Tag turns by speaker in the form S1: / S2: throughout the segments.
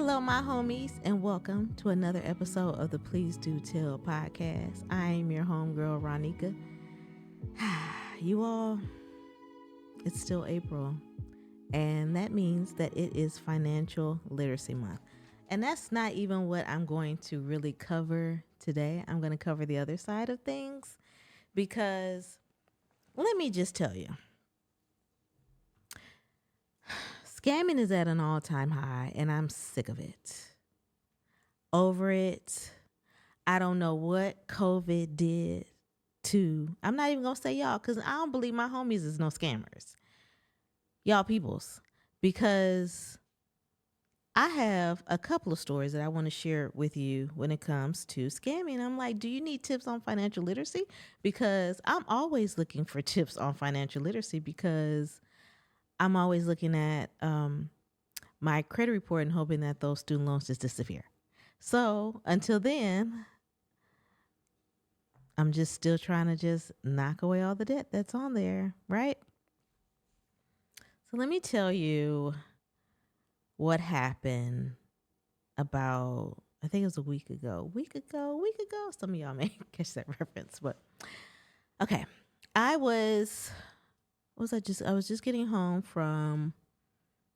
S1: Hello, my homies, and welcome to another episode of the Please Do Tell podcast. I am your homegirl, Ronnika. You all, it's still April, and that means that it is Financial Literacy Month. And that's not even what I'm going to really cover today. I'm going to cover the other side of things because let me just tell you, scamming is at an all-time high, and I'm sick of it. Over it. I don't know what COVID did to, I'm not even going to say y'all because I don't believe my homies is no scammers. Y'all peoples. Because I have a couple of stories that I want to share with you when it comes to scamming. I'm like, do you need tips on financial literacy? Because I'm always looking for tips on financial literacy because I'm always looking at my credit report and hoping that those student loans just disappear. So until then, I'm just still trying to just knock away all the debt that's on there, right? So let me tell you what happened about, I think it was a week ago. Some of y'all may catch that reference, but okay. I was just getting home from,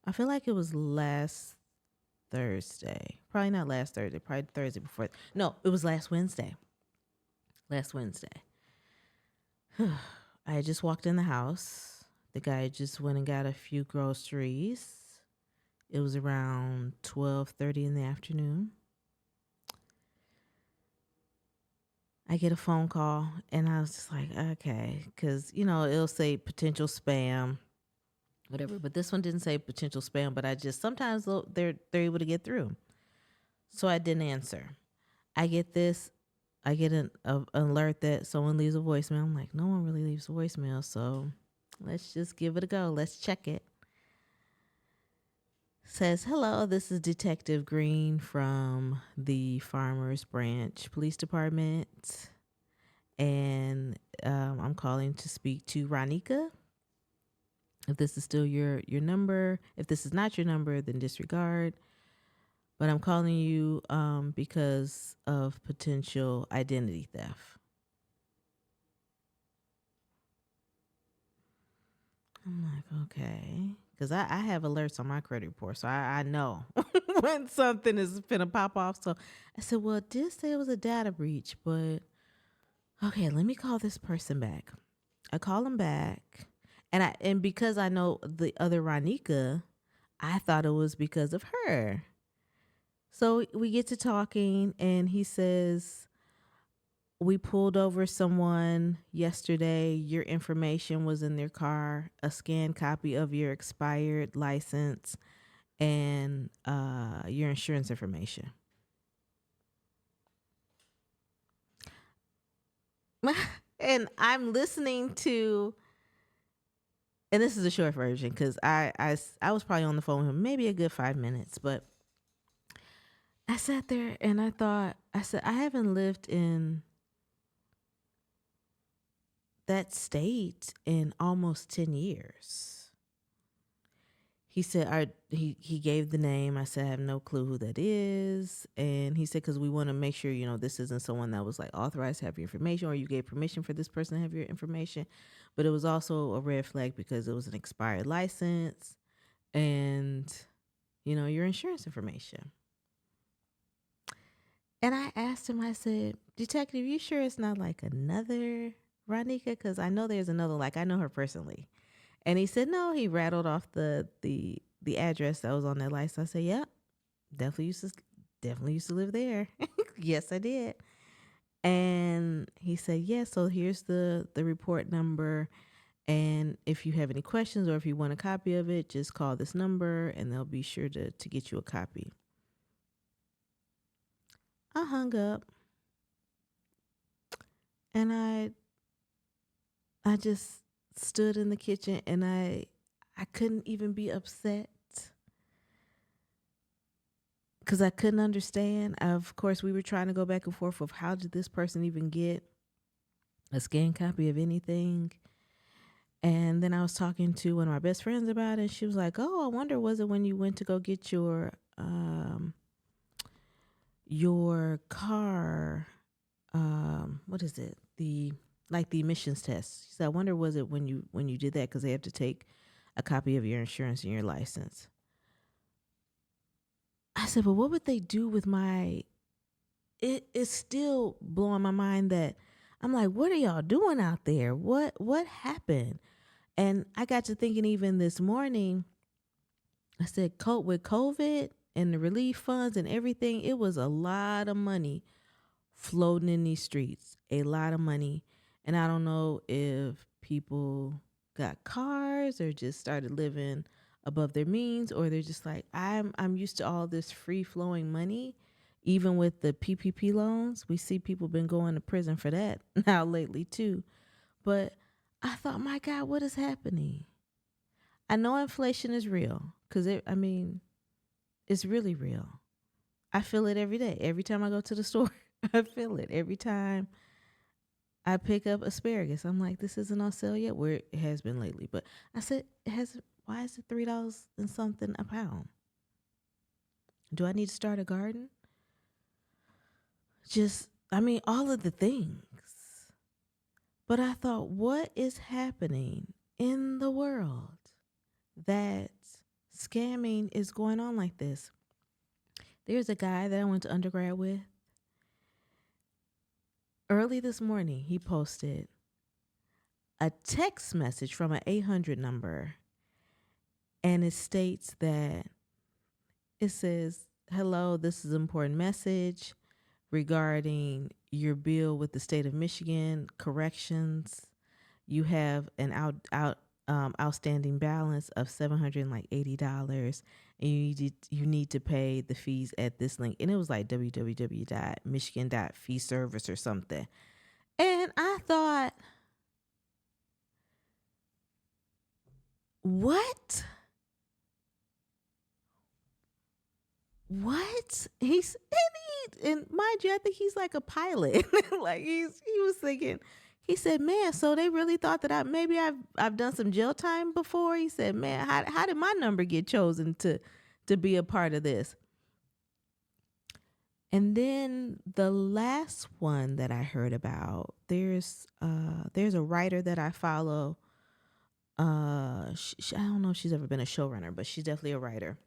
S1: I feel like it was last Thursday. Probably not last Thursday, probably Thursday before. No, it was last Wednesday. I had just walked in the house. The guy just went and got a few groceries. It was around 12:30 in the afternoon. I get a phone call and I was just like, okay, because, it'll say potential spam, whatever. But this one didn't say potential spam, but sometimes they're able to get through. So I didn't answer. I get an alert that someone leaves a voicemail. I'm like, no one really leaves a voicemail, so let's just give it a go. Let's check it. Says, hello, this is Detective Green from the Farmers Branch Police Department, and I'm calling to speak to Ronnika. If this is still your number, if this is not your number, then disregard. But I'm calling you because of potential identity theft. I'm like, okay. Because I have alerts on my credit report, so I know when something is finna pop off. So I said, well, it did say it was a data breach, but okay, let me call this person back. I call him back, and because I know the other Ronika, I thought it was because of her. So we get to talking, and he says, we pulled over someone yesterday. Your information was in their car, a scanned copy of your expired license, and your insurance information. And I'm listening to, and this is a short version because I was probably on the phone with him maybe a good 5 minutes, but I sat there and I said, I haven't lived in that state in almost 10 years. He said, he gave the name. I said, I have no clue who that is. And he said, because we want to make sure, this isn't someone that was like authorized to have your information or you gave permission for this person to have your information. But it was also a red flag because it was an expired license and, your insurance information. And I asked him, I said, Detective, you sure it's not like another Ronika? Because I know there's another, like I know her personally. And he said, no, he rattled off the address that was on that license. I said, yep, definitely used to live there. Yes, I did. And he said, yeah, so here's the report number. And if you have any questions or if you want a copy of it, just call this number and they'll be sure to get you a copy. I hung up and I just stood in the kitchen and I couldn't even be upset because I couldn't understand. Of course, we were trying to go back and forth of how did this person even get a scanned copy of anything. And then I was talking to one of my best friends about it. She was like, oh, I wonder, was it when you went to go get your your car, what is it? The emissions test. She said, I wonder was it when you did that, because they have to take a copy of your insurance and your license. I said, but what would they do with my? It's still blowing my mind that I'm like, what are y'all doing out there? What happened? And I got to thinking even this morning. I said, with COVID and the relief funds and everything, it was a lot of money floating in these streets, a lot of money. And I don't know if people got cars or just started living above their means, or they're just like, I'm used to all this free flowing money. Even with the PPP loans, we see people been going to prison for that now lately too. But I thought, my God, what is happening? I know inflation is real, because it's really real. I feel it every day. Every time I go to the store, I feel it. Every time I pick up asparagus, I'm like, this isn't on sale yet. Where it has been lately. But I said, why is it $3 and something a pound? Do I need to start a garden? All of the things. But I thought, what is happening in the world that scamming is going on like this? There's a guy that I went to undergrad with. Early this morning, he posted a text message from an 800 number, and it states that it says, hello, this is an important message regarding your bill with the state of Michigan corrections. You have an outstanding balance of $780, and you need to pay the fees at this link. And it was like www.michigan.feeservice or something. And I thought, what? And mind you, I think he's like a pilot. Like he was thinking, he said, man, so they really thought that I've done some jail time before. He said, man, how did my number get chosen to be a part of this? And then the last one that I heard about, there's a writer that I follow. I don't know if she's ever been a showrunner, but she's definitely a writer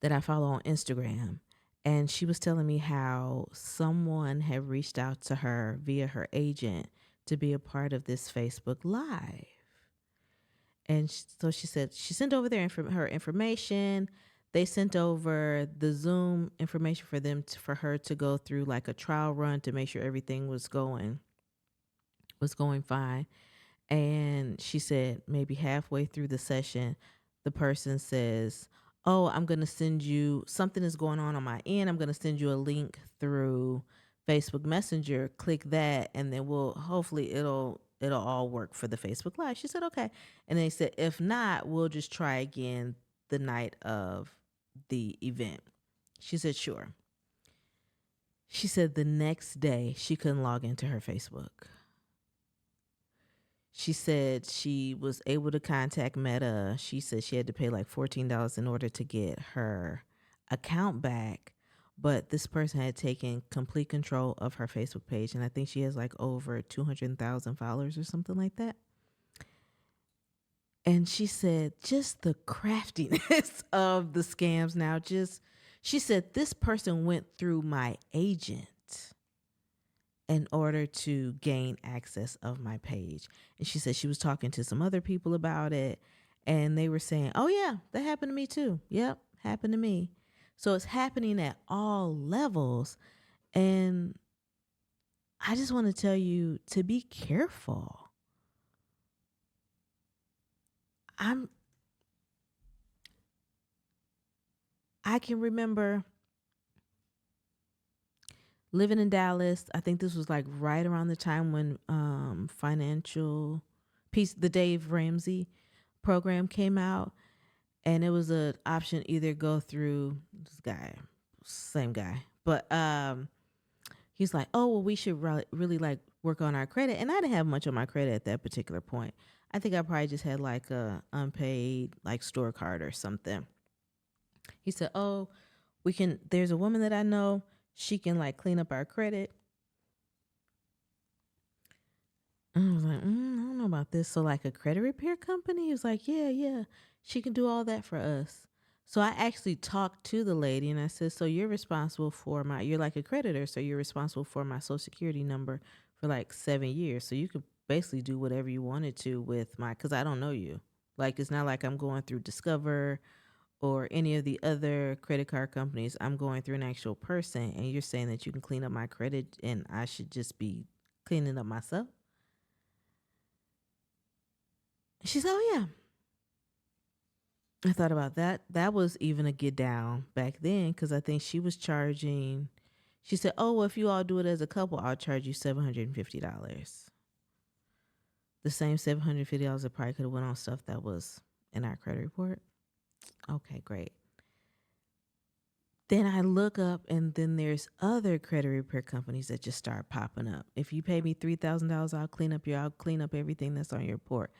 S1: that I follow on Instagram. And she was telling me how someone had reached out to her via her agent to be a part of this Facebook Live. And so she said she sent over her information. They sent over the Zoom information for her to go through like a trial run to make sure everything was going fine. And she said maybe halfway through the session, the person says, oh, I'm going to send you, something is going on my end. I'm going to send you a link through Facebook Messenger. Click that, and then hopefully it'll all work for the Facebook Live. She said, okay. And they said, if not, we'll just try again the night of the event. She said, sure. She said the next day she couldn't log into her Facebook. She said she was able to contact Meta. She said she had to pay like $14 in order to get her account back. But this person had taken complete control of her Facebook page. And I think she has like over 200,000 followers or something like that. And she said just the craftiness of the scams now. She said this person went through my agent in order to gain access of my page. And she said she was talking to some other people about it, and they were saying, oh yeah, that happened to me too. Yep, happened to me. So it's happening at all levels. And I just want to tell you to be careful. I can remember living in Dallas. I think this was like right around the time when Financial Peace, the Dave Ramsey program came out, and it was an option either go through this guy, same guy, but he's like, oh well, we should really like work on our credit, and I didn't have much on my credit at that particular point. I think I probably just had like a unpaid like store card or something. He said, "Oh, there's a woman that I know. She can like clean up our credit." And I was like, I don't know about this. So, like a credit repair company? He was like, yeah, yeah, she can do all that for us. So I actually talked to the lady and I said, so you're responsible for you're like a creditor. So you're responsible for my social security number for like 7 years. So you could basically do whatever you wanted to with because I don't know you. Like, it's not like I'm going through Discover or any of the other credit card companies. I'm going through an actual person and you're saying that you can clean up my credit and I should just be cleaning up myself. She said, oh, yeah. I thought about that. That was even a get down back then because I think she was charging. She said, oh, well, if you all do it as a couple, I'll charge you $750. The same $750 that probably could have went on stuff that was in our credit report. Okay, great. Then I look up and then there's other credit repair companies that just start popping up. If you pay me $3,000, I'll clean up everything that's on your report.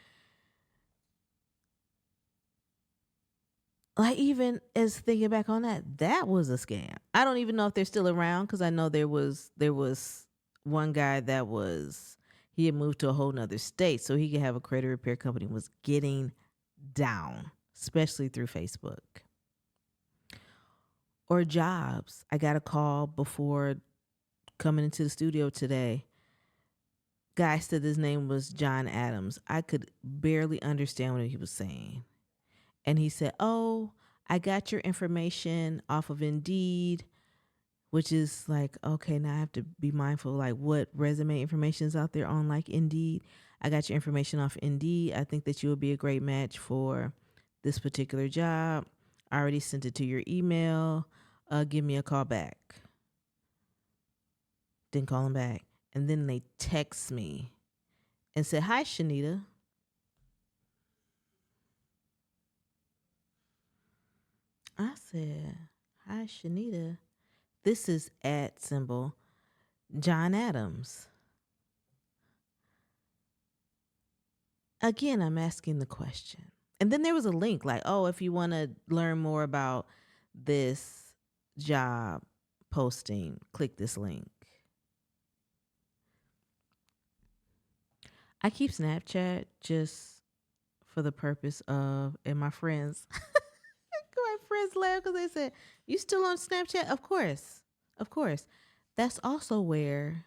S1: Like, even as thinking back on that was a scam. I don't even know if they're still around because I know there was one guy that he had moved to a whole nother state so he could have a credit repair company, was getting down, especially through Facebook. Or jobs. I got a call before coming into the studio today. Guy said his name was John Adams. I could barely understand what he was saying. And he said, oh, I got your information off of Indeed, which is like, okay, now I have to be mindful like what resume information is out there on like Indeed. I got your information off Indeed. I think that you would be a great match for this particular job. I already sent it to your email. Give me a call back. Didn't call him back. And then they text me and said, hi, Shanita. I said, hi, Shanita. This is at symbol John Adams. Again, I'm asking the question. And then there was a link like, oh, if you want to learn more about this job posting, click this link. I keep Snapchat just for the purpose of, and my friends, my friends laugh because they said, you still on Snapchat? Of course. Of course. That's also where,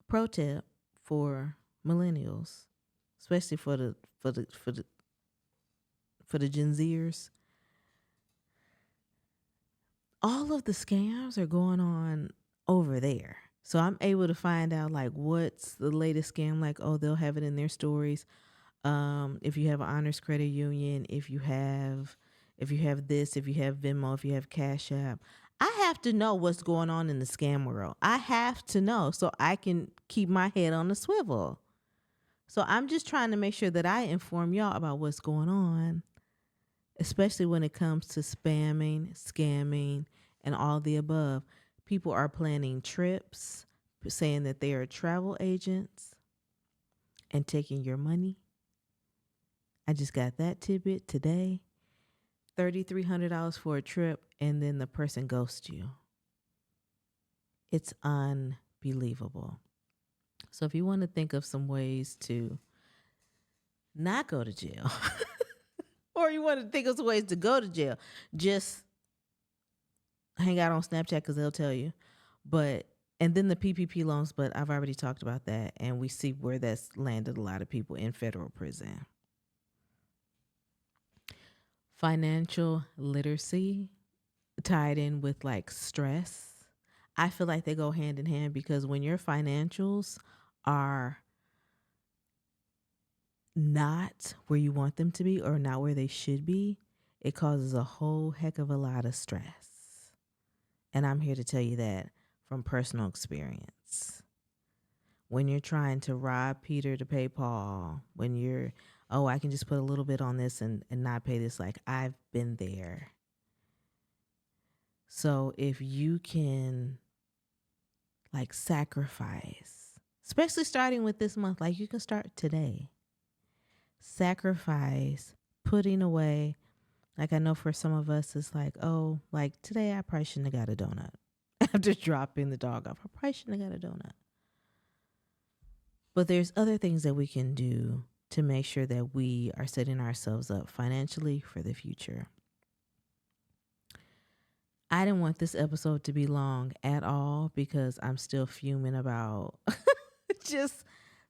S1: pro tip for millennials, especially for the Gen Zers, all of the scams are going on over there. So I'm able to find out like what's the latest scam. Like, oh, they'll have it in their stories. If you have an Honors Credit Union, if you have this, if you have Venmo, if you have Cash App, I have to know what's going on in the scam world. I have to know so I can keep my head on the swivel. So I'm just trying to make sure that I inform y'all about what's going on, especially when it comes to spamming, scamming, and all the above. People are planning trips, saying that they are travel agents and taking your money. I just got that tidbit today. $3,300 for a trip, and then the person ghosts you. It's unbelievable. So if you want to think of some ways to not go to jail, or you want to think of some ways to go to jail, just hang out on Snapchat because they'll tell you. And then the PPP loans, but I've already talked about that, and we see where that's landed a lot of people in federal prison. Financial literacy tied in with like stress. I feel like they go hand in hand because when your financials are not where you want them to be or not where they should be, it causes a whole heck of a lot of stress. And I'm here to tell you that from personal experience. When you're trying to rob Peter to pay Paul, when you're, oh, I can just put a little bit on this and not pay this, like I've been there. So if you can like sacrifice, especially starting with this month, like you can start today. Sacrifice putting away Like I know for some of us, it's like, oh, like today I probably shouldn't have got a donut. After dropping the dog off, I probably shouldn't have got a donut. But there's other things that we can do to make sure that we are setting ourselves up financially for the future. I didn't want this episode to be long at all because I'm still fuming about just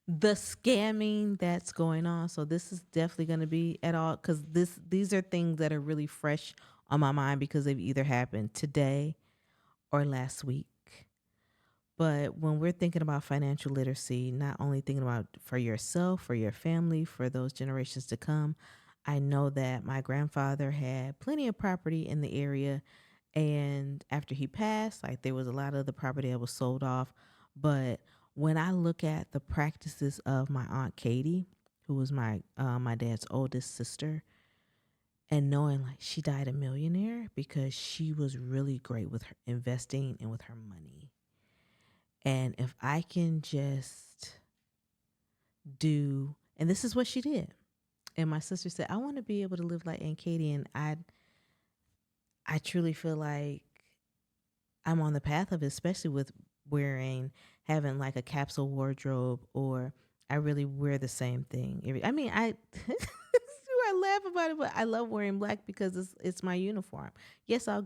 S1: the scamming that's going on. So this is definitely going to be at all because these are things that are really fresh on my mind because they've either happened today or last week. But when we're thinking about financial literacy, not only thinking about for yourself, for your family, for those generations to come, I know that my grandfather had plenty of property in the area. And after he passed, like there was a lot of the property that was sold off. But when I look at the practices of my Aunt Katie, who was my dad's oldest sister, and knowing like she died a millionaire because she was really great with her investing and with her money. And if I can just do, and this is what she did. And my sister said, I want to be able to live like Aunt Katie. And I truly feel like I'm on the path of it, especially with having like a capsule wardrobe, or I really wear the same thing. I laugh about it, but I love wearing black because it's my uniform. Yes, I'll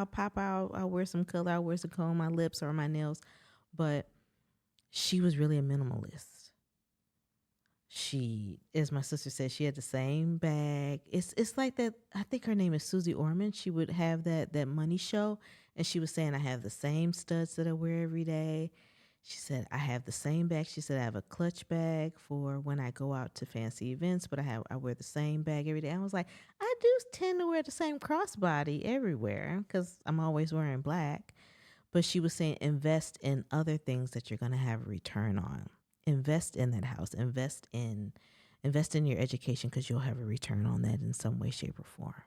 S1: pop out, I'll wear some color, I'll wear some color on my lips or my nails, but she was really a minimalist. She, as my sister said, she had the same bag. It's like that. I think her name is Susie Orman. She would have that money show, and she was saying, I have the same studs that I wear every day. She said, I have the same bag. She said, I have a clutch bag for when I go out to fancy events, but I wear the same bag every day. I was like, I do tend to wear the same crossbody everywhere because I'm always wearing black. But she was saying, invest in other things that you're going to have a return on. Invest in that house. Invest in your education because you'll have a return on that in some way, shape, or form.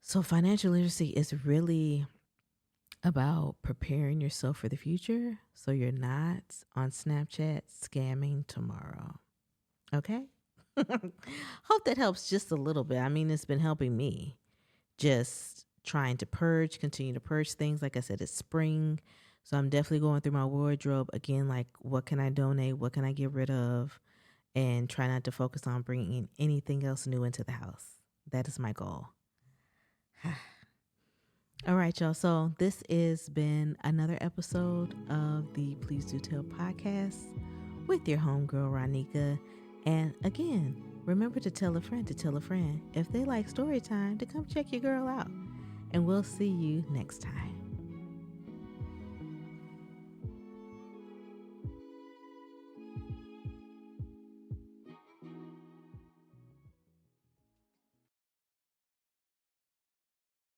S1: So financial literacy is really about preparing yourself for the future so you're not on Snapchat scamming tomorrow. Okay? Hope that helps just a little bit. I mean, it's been helping me. Just trying to continue to purge things. Like I said, it's spring. So I'm definitely going through my wardrobe again, like what can I donate? What can I get rid of? And try not to focus on bringing anything else new into the house. That is my goal. All right, y'all. So this has been another episode of the Please Do Tell podcast with your homegirl, Ronnika. And again, remember to tell a friend if they like story time to come check your girl out. And we'll see you next time.